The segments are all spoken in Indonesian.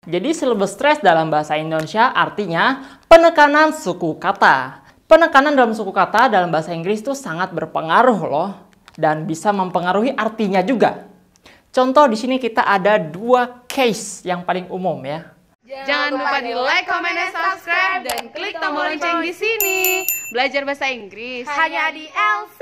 Jadi syllable stress dalam bahasa Indonesia artinya penekanan suku kata. Penekanan dalam suku kata dalam bahasa Inggris itu sangat berpengaruh loh. Dan bisa mempengaruhi artinya juga. Contoh di sini kita ada dua case yang paling umum ya. Jangan lupa di like, comment, dan subscribe, dan klik tombol lonceng di sini. Belajar bahasa Inggris hanya di LC.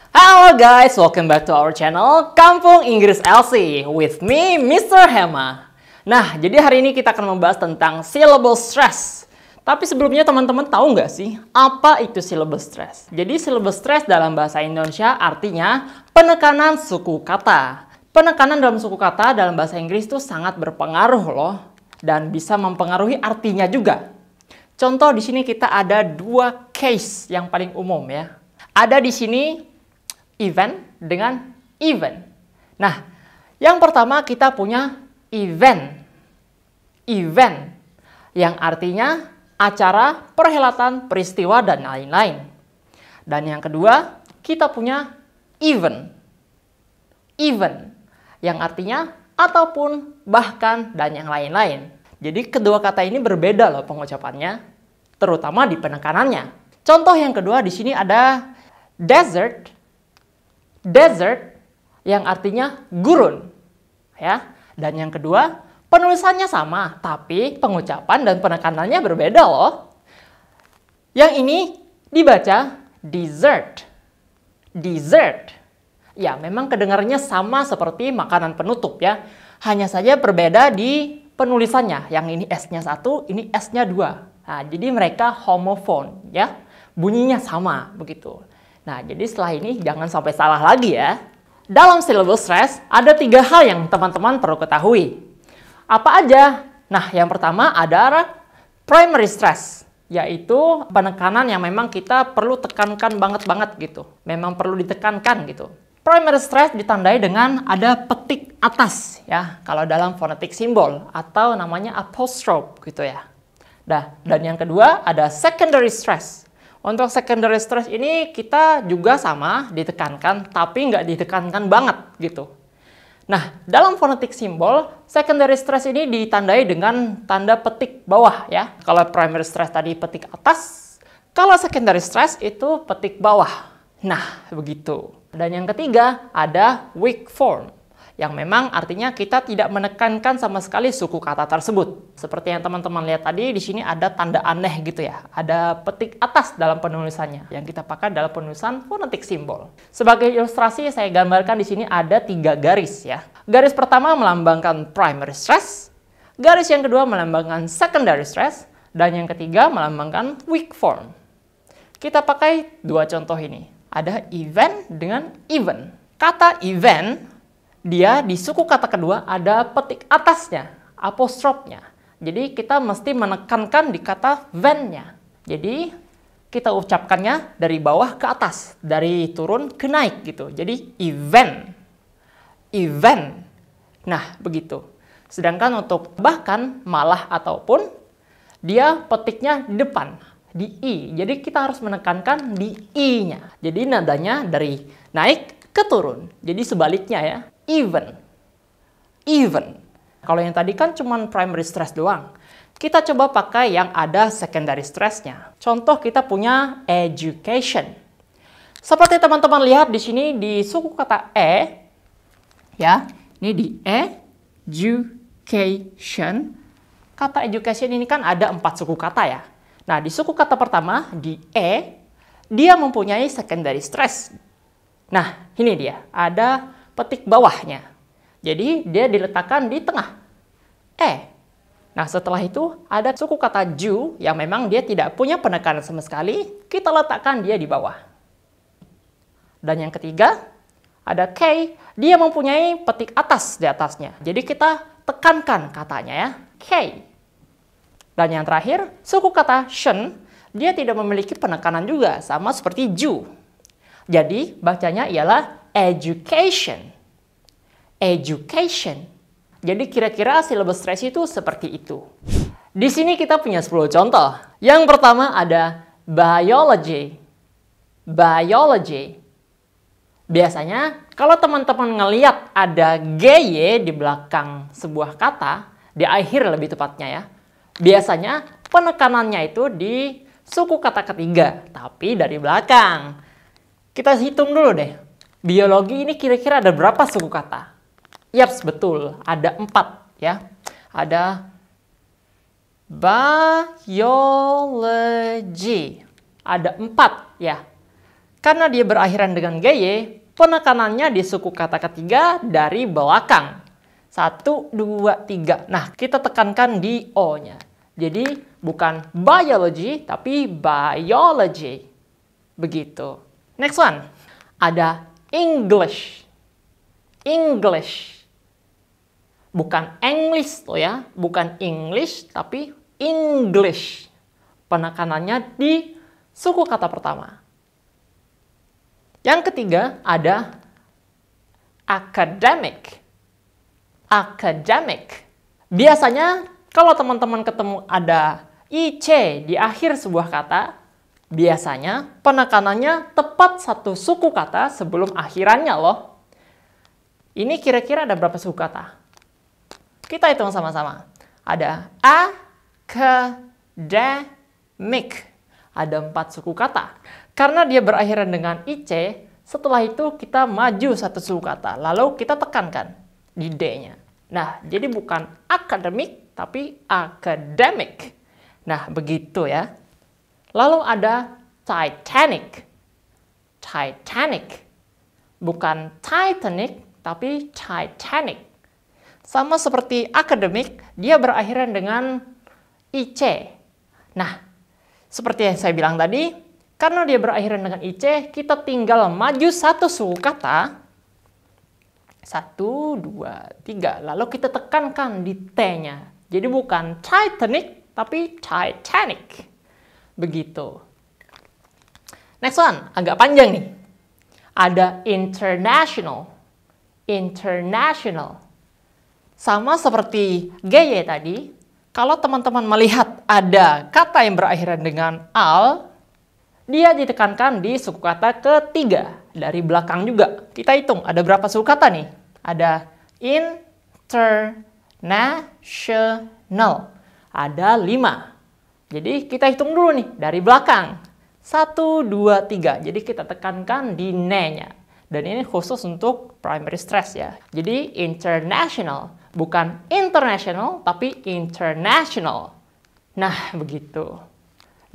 Halo guys, welcome back to our channel Kampung Inggris LC with me, Mr. Hema. Nah, jadi hari ini kita akan membahas tentang syllable stress. Tapi sebelumnya teman-teman tahu nggak sih apa itu syllable stress? Jadi syllable stress dalam bahasa Indonesia artinya penekanan suku kata. Penekanan dalam suku kata dalam bahasa Inggris itu sangat berpengaruh loh. Dan bisa mempengaruhi artinya juga. Contoh di sini kita ada dua case yang paling umum ya. Ada di sini event dengan event. Nah, yang pertama kita punya event. Event yang artinya acara, perhelatan, peristiwa, dan lain-lain. Dan yang kedua, kita punya event. Event yang artinya ataupun, bahkan, dan yang lain-lain. Jadi kedua kata ini berbeda loh pengucapannya, terutama di penekanannya. Contoh yang kedua di sini ada desert. Desert yang artinya gurun. Ya. Dan yang kedua, penulisannya sama, tapi pengucapan dan penekanannya berbeda loh. Yang ini dibaca dessert. Dessert. Ya, memang kedengarannya sama seperti makanan penutup ya. Hanya saja berbeda di penulisannya. Yang ini S-nya 1, ini S-nya 2. Nah, jadi mereka homofon ya. Bunyinya sama begitu. Nah, jadi setelah ini jangan sampai salah lagi ya. Dalam syllable stress ada 3 hal yang teman-teman perlu ketahui. Apa aja? Nah, yang pertama ada primary stress, yaitu penekanan yang memang kita perlu tekankan banget gitu. Memang perlu ditekankan gitu. Primary stress ditandai dengan ada petik atas ya, kalau dalam phonetic symbol atau namanya apostrophe gitu ya. Nah, dan yang kedua ada secondary stress. Untuk secondary stress ini kita juga sama ditekankan, tapi nggak ditekankan banget gitu. Nah, dalam phonetic symbol, secondary stress ini ditandai dengan tanda petik bawah ya. Kalau primary stress tadi petik atas, kalau secondary stress itu petik bawah. Nah, begitu. Dan yang ketiga ada weak form, yang memang artinya kita tidak menekankan sama sekali suku kata tersebut. Seperti yang teman-teman lihat tadi, di sini ada tanda aneh gitu ya. Ada petik atas dalam penulisannya, yang kita pakai dalam penulisan phonetic symbol. Sebagai ilustrasi, saya gambarkan di sini ada 3 garis ya. Garis pertama melambangkan primary stress, garis yang kedua melambangkan secondary stress, dan yang ketiga melambangkan weak form. Kita pakai 2 contoh ini. Ada event dengan event. Kata event, dia di suku kata kedua ada petik atasnya, apostrofnya. Jadi kita mesti menekankan di kata when-nya. Jadi kita ucapkannya dari bawah ke atas, dari turun ke naik gitu. Jadi event. Event. Nah, begitu. Sedangkan untuk bahkan, malah, ataupun, dia petiknya di depan. Di I, jadi kita harus menekankan di I-nya. Jadi nadanya dari naik ke turun. Jadi sebaliknya ya, even. Even. Kalau yang tadi kan cuma primary stress doang. Kita coba pakai yang ada secondary stress-nya. Contoh kita punya education. Seperti teman-teman lihat di sini di suku kata E, ya, ini di education. Kata education ini kan ada 4 suku kata ya. Nah, di suku kata pertama, di E, dia mempunyai secondary stress. Nah, ini dia, ada petik bawahnya. Jadi, dia diletakkan di tengah. E. Nah, setelah itu, ada suku kata ju, yang memang dia tidak punya penekanan sama sekali, kita letakkan dia di bawah. Dan yang ketiga, ada K, dia mempunyai petik atas di atasnya. Jadi, kita tekankan katanya ya, K. Dan yang terakhir, suku kata shen, dia tidak memiliki penekanan juga, sama seperti ju. Jadi, bacanya ialah education. Education. Jadi, kira-kira syllable stress itu seperti itu. Di sini kita punya 10 contoh. Yang pertama ada biology. Biology. Biasanya, kalau teman-teman ngeliat ada GY di belakang sebuah kata, Di akhir lebih tepatnya ya. Biasanya penekanannya itu di suku kata ketiga, tapi dari belakang. Kita hitung dulu deh. Biologi ini kira-kira ada berapa suku kata? Yaps, betul. Ada 4 ya. Ada biology. Ada 4 ya. Karena dia berakhiran dengan GY, penekanannya di suku kata ketiga dari belakang. 1, 2, 3. Nah, kita tekankan di O-nya. Jadi, bukan biology, tapi biology. Begitu. Next one. Ada English. English. Bukan English loh ya. Bukan English, tapi English. Penekanannya di suku kata pertama. Yang ketiga ada academic. Academic. Biasanya kalau teman-teman ketemu ada IC di akhir sebuah kata, biasanya penekanannya tepat satu suku kata sebelum akhirannya loh. Ini kira-kira ada berapa suku kata? Kita hitung sama-sama. Ada academic. Ada 4 suku kata. Karena dia berakhiran dengan IC, setelah itu kita maju satu suku kata. Lalu kita tekankan di D-nya. Nah, jadi bukan academic, tapi academic. Nah, begitu ya. Lalu ada Titanic. Titanic. Bukan Titanic, tapi Titanic. Sama seperti academic, dia berakhiran dengan IC. Nah, seperti yang saya bilang tadi, karena dia berakhiran dengan IC, kita tinggal maju satu suku kata. 1, 2, 3. Lalu kita tekankan di T-nya. Jadi bukan Titanic, tapi Titanic. Begitu. Next one, agak panjang nih. Ada international. International. Sama seperti GY tadi, kalau teman-teman melihat ada kata yang berakhiran dengan al, dia ditekankan di suku kata ketiga. Dari belakang juga. Kita hitung ada berapa suku kata nih? Ada international. Ada 5. Jadi kita hitung dulu nih dari belakang. 1, 2, 3. Jadi kita tekankan di ne-nya. Dan ini khusus untuk primary stress ya. Jadi international. Bukan international, tapi international. Nah, begitu.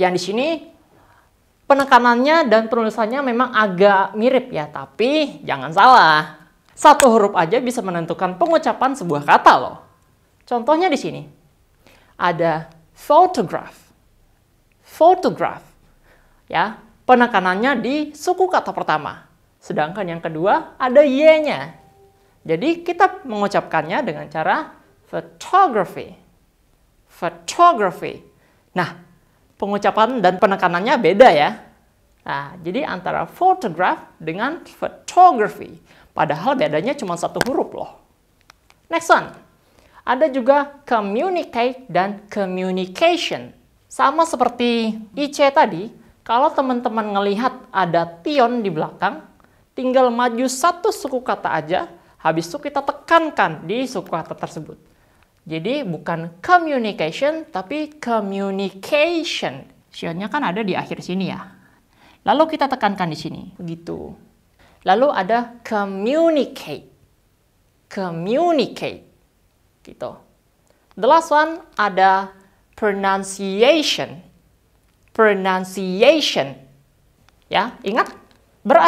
Yang di sini penekanannya dan penulisannya memang agak mirip ya, tapi jangan salah. Satu huruf aja bisa menentukan pengucapan sebuah kata loh. Contohnya di sini. Ada photograph. Photograph. Ya, penekanannya di suku kata pertama. Sedangkan yang kedua ada y-nya. Jadi kita mengucapkannya dengan cara photography. Photography. Nah, pengucapan dan penekanannya beda ya. Nah, jadi antara photograph dengan photography. Padahal bedanya cuma satu huruf loh. Next one. Ada juga communicate dan communication. Sama seperti IC tadi, kalau teman-teman ngelihat ada tion di belakang, tinggal maju satu suku kata aja, habis itu kita tekankan di suku kata tersebut. Jadi bukan communication, tapi communication. Sion-nya kan ada di akhir sini ya. Lalu kita tekankan di sini, begitu. Lalu ada communicate. Communicate. Gitu. The last one ada pronunciation. Pronunciation. Ya, ingat? Berakhir